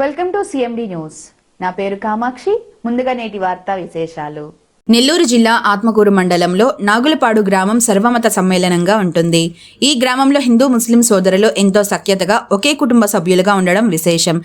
Welcome to CMD news. నా పేరు కామాక్షి. ముందుగా నేటి వార్తా విశేషాలు. నెల్లూరు జిల్లా ఆత్మకూరు మండలంలో నాగులపాడు గ్రామం సర్వమత సమ్మేళనంగా ఉంటుంది. ఈ గ్రామంలో హిందూ ముస్లిం సోదరులు ఎంతో సఖ్యతగా ఒకే కుటుంబ సభ్యులుగా ఉండడం విశేషం.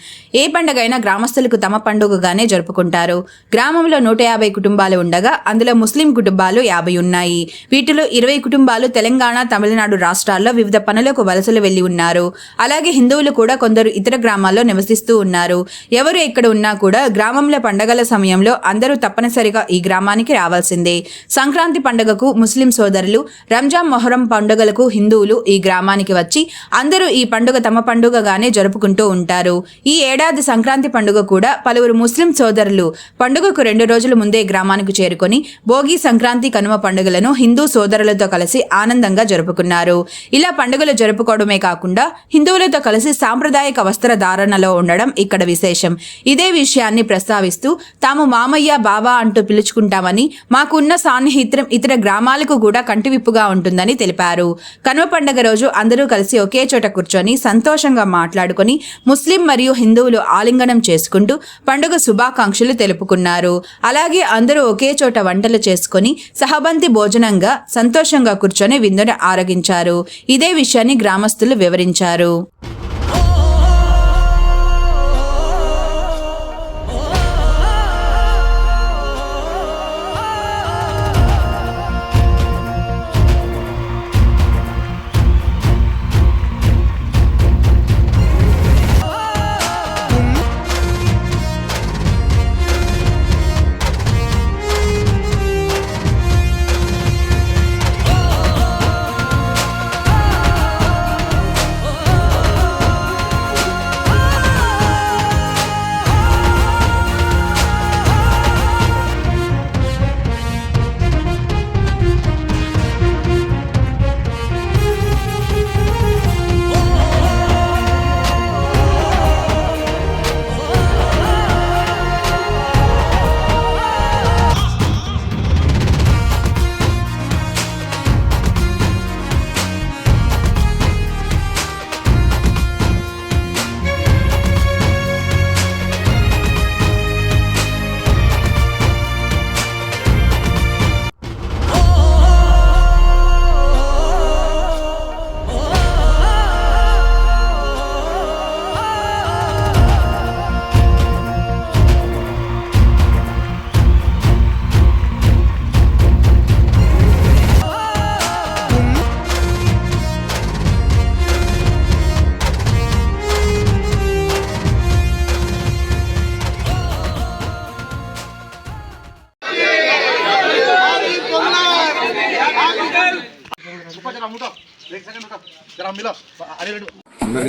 ఏ పండుగైనా గ్రామస్తులకు తమ పండుగగానే జరుపుకుంటారు. గ్రామంలో 150 కుటుంబాలు ఉండగా అందులో ముస్లిం కుటుంబాలు 50 ఉన్నాయి. వీటిలో 20 కుటుంబాలు తెలంగాణ, తమిళనాడు రాష్ట్రాల్లో వివిధ పనులకు వలసలు వెళ్లి ఉన్నారు. అలాగే హిందువులు కూడా కొందరు ఇతర గ్రామాల్లో నివసిస్తూ ఉన్నారు. ఎవరు ఎక్కడ ఉన్నా కూడా గ్రామంలో పండుగల సమయంలో అందరూ తప్పనిసరిగా ఈ గ్రామానికి రావాల్సిందే. సంక్రాంతి పండుగకు ముస్లిం సోదరులు, రంజాన్, మొహరం పండుగలకు హిందువులు ఈ గ్రామానికి వచ్చి అందరూ ఈ పండుగ తమ పండుగగానే జరుపుకుంటూ ఉంటారు. ఈ ఏడాది సంక్రాంతి పండుగ కూడా పలువురు ముస్లిం సోదరులు పండుగకు 2 రోజుల ముందే గ్రామానికి చేరుకొని భోగి, సంక్రాంతి, కనుమ పండుగలను హిందూ సోదరులతో కలిసి ఆనందంగా జరుపుకున్నారు. ఇలా పండుగలు జరుపుకోవడమే కాకుండా హిందువులతో కలిసి సాంప్రదాయక వస్త్రధారణలో ఉండడం ఇక్కడ విశేషం. ఇదే విషయాన్ని ప్రస్తావిస్తూ తాము మామయ్య, బావా అంటూ పిలుచుకుంటామని, మాకు ఉన్న సాన్నిహిత్యం ఇతర గ్రామాలకు కూడా కంటివిప్పుగా ఉంటుందని తెలిపారు. కనుమ పండుగ రోజు అందరూ కలిసి ఒకే చోట కూర్చొని సంతోషంగా మాట్లాడుకొని ముస్లిం మరియు హిందువులు ఆలింగనం చేసుకుంటూ పండుగ శుభాకాంక్షలు తెలుపుకున్నారు. అలాగే అందరూ ఒకే చోట వంటలు చేసుకొని సహబంతి భోజనంగా సంతోషంగా కూర్చొని విందును ఆరగించారు. ఇదే విషయాన్ని గ్రామస్తులు వివరించారు.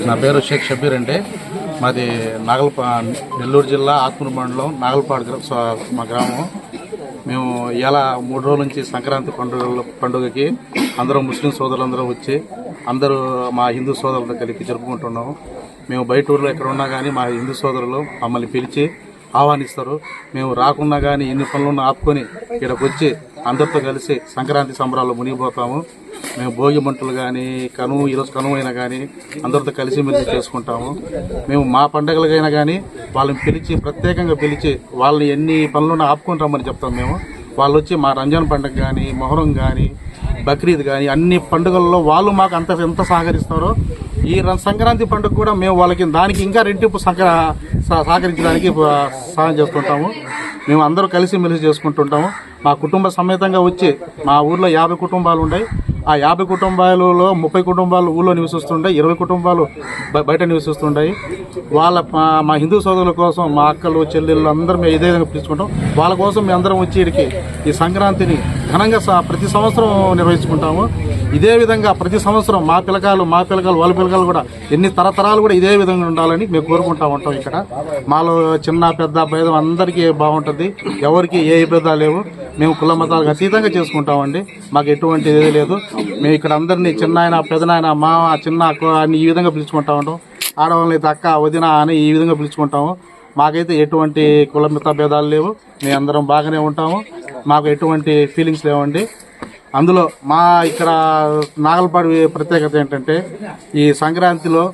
నా పేరు షేక్ షబీర్. అంటే మాది నెల్లూరు జిల్లా ఆత్మకూరు మండలం నాగలపాడు మా గ్రామం. మేము ఇలా 3 రోజుల నుంచి సంక్రాంతి పండుగకి అందరూ ముస్లిం సోదరులందరూ వచ్చి అందరూ మా హిందూ సోదరులతో కలిపి జరుపుకుంటున్నాము. మేము బయట ఊళ్ళో ఎక్కడ ఉన్నా కానీ మా హిందూ సోదరులు మమ్మల్ని పిలిచి ఆహ్వానిస్తారు. మేము రాకున్నా కానీ ఎన్ని పనులను ఆపుకొని ఇక్కడికి వచ్చి అందరితో కలిసి సంక్రాంతి సంబరాల్లో మునిగిపోతాము. మేము భోగి మంటలు కానీ ఈరోజు కనుమ అయినా కానీ అందరితో కలిసిమెలిసి చేసుకుంటాము. మేము మా పండుగలకైనా కానీ వాళ్ళని పిలిచి ప్రత్యేకంగా పిలిచి వాళ్ళని ఎన్ని పనులను ఆపుకొని రమ్మని చెప్తాం. మేము వాళ్ళు వచ్చి మా రంజాన్ పండుగ కానీ, మొహరం కానీ, బక్రీద్ కానీ అన్ని పండుగల్లో వాళ్ళు మాకు ఎంత సహకరిస్తారో ఈ సంక్రాంతి పండుగ కూడా మేము వాళ్ళకి దానికి ఇంకా రెట్టింపు సహకరించడానికి సహాయం చేస్తుంటాము. మేము అందరూ కలిసిమెలిసి చేసుకుంటుంటాము. మా కుటుంబ సమేతంగా వచ్చి మా ఊర్లో 50 కుటుంబాలు ఉన్నాయి. ఆ 50 కుటుంబాలలో 30 కుటుంబాలు ఊళ్ళో నివసిస్తుంటాయి, 20 కుటుంబాలు బయట నివసిస్తుంటాయి. మా హిందూ సోదరుల కోసం మా అక్కలు, చెల్లెళ్ళు అందరూ మేము ఇదే విధంగా పిలుచుకుంటాం. వాళ్ళ కోసం మేము అందరం వచ్చి ఇక్కడికి ఈ సంక్రాంతిని ఘనంగా ప్రతి సంవత్సరం నిర్వహించుకుంటాము. ఇదే విధంగా ప్రతి సంవత్సరం మా పిల్లకాయలు వాళ్ళ పిల్లకాయలు కూడా ఎన్ని తరతరాలు కూడా ఇదే విధంగా ఉండాలని మేము కోరుకుంటా ఉంటాం. ఇక్కడ మాలో చిన్న పెద్ద భేదం అందరికీ బాగుంటుంది. ఎవరికి ఏ ఇబ్బందులు లేవు. మేము కుల మతాలకు అతీతంగా చేసుకుంటామండి. మాకు ఎటువంటి ఏది లేదు. మేము ఇక్కడ అందరినీ చిన్నాయన, పెదనాయన, మామ, చిన్న అక్క అని ఈ విధంగా పిలుచుకుంటా ఉంటాం. ఆడవాళ్ళని అయితే అక్క, వదిన అని ఈ విధంగా పిలుచుకుంటాము. మాకైతే ఎటువంటి కుల మత భేదాలు లేవు. మేము అందరం బాగానే ఉంటాము. మాకు ఎటువంటి ఫీలింగ్స్ లేవండి. అందులో మా ఇక్కడ నాగలపాడు ప్రత్యేకత ఏంటంటే ఈ సంక్రాంతిలో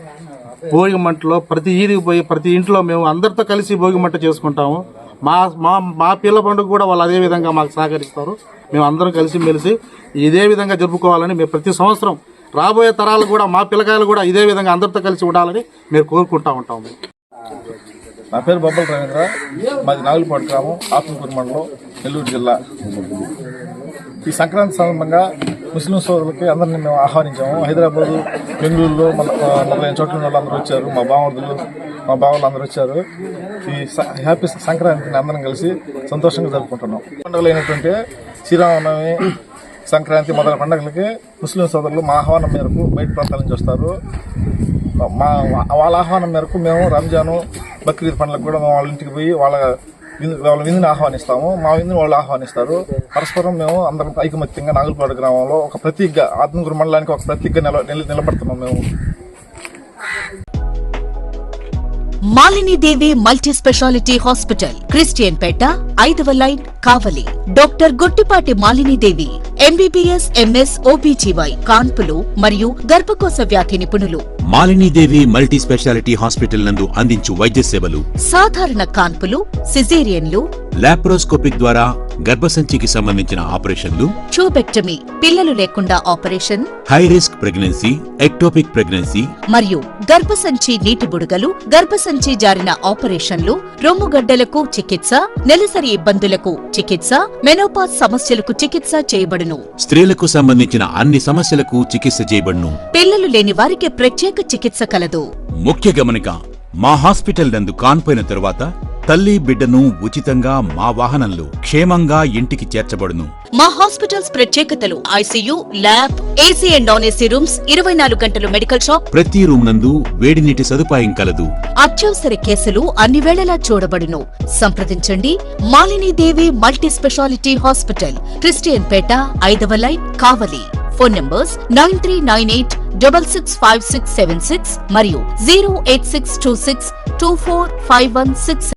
భోగి మంటలో ప్రతి ఈదికి పోయి ప్రతి ఇంట్లో మేము అందరితో కలిసి భోగి మంట చేసుకుంటాము. మా మా మా పిల్ల పండుగ కూడా వాళ్ళు అదే విధంగా మాకు సహకరిస్తారు. మేము అందరం కలిసి మెలిసి ఇదే విధంగా జరుపుకోవాలని మేము ప్రతి సంవత్సరం రాబోయే తరాలు కూడా మా పిల్లకాయలు కూడా ఇదే విధంగా అందరితో కలిసి ఉండాలని మేము కోరుకుంటా ఉంటాము. నా పేరు బొబ్బల రవీంద్ర, మాది నాగులపాడు గ్రామం, ఆత్మకూరు మండలం, నెల్లూరు జిల్లా. ఈ సంక్రాంతి సందర్భంగా ముస్లిం సోదరులకి అందరినీ మేము ఆహ్వానించాము. హైదరాబాదు, బెంగళూరులో మొదలైన చోట్ల వాళ్ళు అందరూ వచ్చారు. మా బావలు అందరూ వచ్చారు. ఈ హ్యాపీ సంక్రాంతిని అందరం కలిసి సంతోషంగా జరుపుకుంటున్నాం. పండుగలు అయినటువంటి శ్రీరామనవమి, సంక్రాంతి మొదలైన పండుగలకి ముస్లిం సోదరులు మా ఆహ్వానం మేరకు బయట ప్రాంతాల నుంచి వస్తారు. వాళ్ళ ఆహ్వానం మేరకు మేము రంజాను, బక్రీద్ పండుగలకు కూడా మేము వాళ్ళ ఇంటికి పోయి వాళ్ళ విందుని ఆహ్వానిస్తాము. మా విందుని వాళ్ళు ఆహ్వానిస్తారు. పరస్పరం మేము అందరం ఐకమత్యంగా నాగులపాడు గ్రామంలో ఒక ప్రతీకగా, ఆత్మకూరు మండలానికి ఒక ప్రతీకగా నిలబడుతున్నాం మేము. Malinidevi multi speciality hospital, Christian Peta, 5వ line, Kavali. Doctor Gottipati Malinidevi, MBBS, MS, OBGY, కాన్పులు మరియు గర్భకోశ వ్యాధి నిపుణులు. మాలినీదేవి మల్టీ స్పెషాలిటీ హాస్పిటల్ నందు అందించు వైద్య సేవలు: సాధారణ కాన్పులు, సిజేరియన్లు, లాప్రోస్కోపిక్ ద్వారా గర్భసంచికి సంబంధించిన ఆపరేషన్లు, ట్యూబెక్టమీ, పిల్లలు లేకుండా operation, high risk pregnancy, ectopic pregnancy మరియు గర్భసంచి నీటి బుడగలు, గర్భసంచి జారిన ఆపరేషన్లు, రొమ్ముగడ్డలకు చికిత్స, నెలసరి ఇబ్బందులకు చికిత్స, మెనోపాజ్ సమస్యలకు చికిత్స చేయబడును. స్త్రీలకు సంబంధించిన అన్ని సమస్యలకు చికిత్స చేయబడును. పిల్లలు లేని వారికి ప్రత్యేక చికిత్స కలదు. ముఖ్య గమనిక: మా హాస్పిటల్ నందు కాన్పోయిన తరువాత తల్లి బిడ్డను ఉచితంగా మా వాహనంలో క్షేమంగా ఇంటికి చేర్చబడును. మా హాస్పిటల్స్ ప్రత్యేకతలు: ICU, lab, AC and non AC rooms, 24 గంటలు మెడికల్ షాప్, ప్రతి రూమ్ నందు వేడి నీటి సదుపాయం కలదు. అత్యవసర కేసులు అన్ని వేళలా చూడబడును. సంప్రదించండి. Malinidevi multi speciality hospital, Christian Peta, 5వ లైన్, కావలి. ఫోన్ నంబర్స్ 9398665676 మరియు 08626245166.